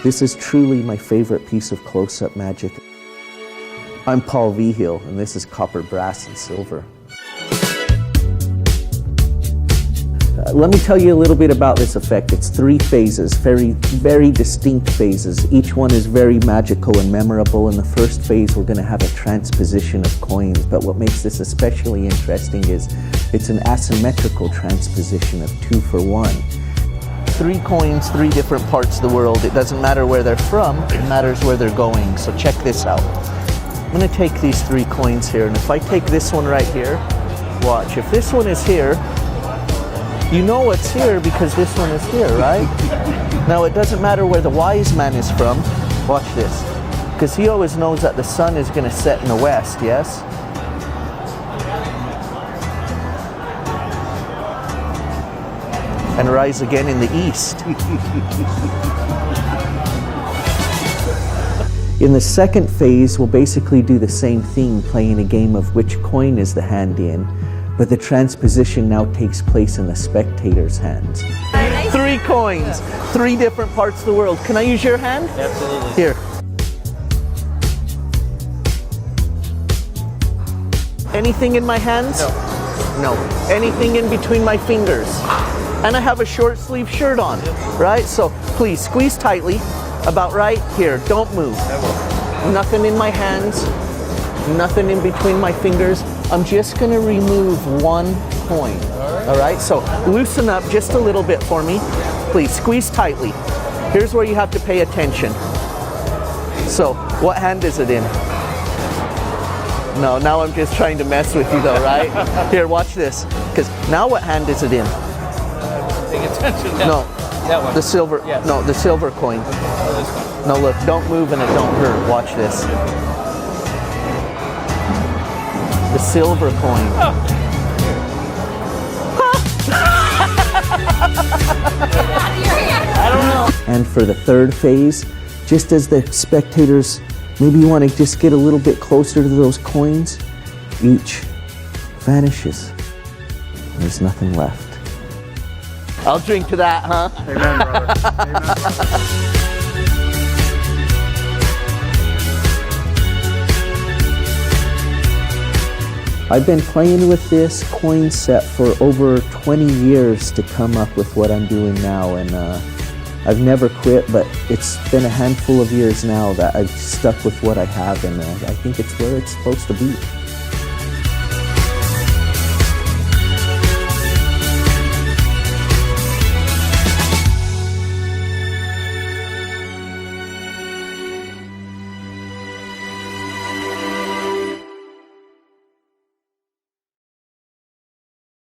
This is truly my favorite piece of close-up magic. I'm Paul Vigil, and this is copper, brass, and silver. Let me tell you a little bit about this effect. It's 3 phases, very distinct phases. Each one is very magical and memorable. In the first phase, we're going to have a transposition of coins, but what makes this especially interesting is it's an asymmetrical transposition of 2 for 1. 3 coins, 3 different parts of the world. It doesn't matter where they're from, it matters where they're going. So check this out. I'm going to take these 3 coins here, and if I take this one right here, watch. If this one is here, you know it's here because this one is here, right? Now it doesn't matter where the wise man is from. Watch this. Because he always knows that the sun is going to set in the west, yes? And rise again in the east. In the second phase, we'll basically do the same thing, playing a game of which coin is the hand in. But the transposition now takes place in the spectator's hands. 3 coins, 3 different parts of the world. Can I use your hand? Absolutely. Here. Anything in my hands? No. No. Anything in between my fingers? And I have a short sleeve shirt on, right? So please squeeze tightly, about right here. Don't move. Nothing in my hands, nothing in between my fingers. I'm just going to remove 1 coin. All right, so loosen up just a little bit for me. Please squeeze tightly. Here's where you have to pay attention. So, what hand is it in? No, now I'm just trying to mess with you though, right? Here, watch this. Because now what hand is it in? Paying attention. No, that one. the silver. Yes. No, the silver coin. Oh, this one. No, look, don't move and it don't hurt. Watch this. The silver coin. Oh. I don't know. And for the third phase, just as the spectators, maybe you want to just get a little bit closer to those coins, each vanishes. There's nothing left. I'll drink to that, huh? Amen, brother. Amen, brother. I've been playing with this coin set for over 20 years to come up with what I'm doing now, and I've never quit, but it's been a handful of years now that I've stuck with what I have, and I think it's where it's supposed to be.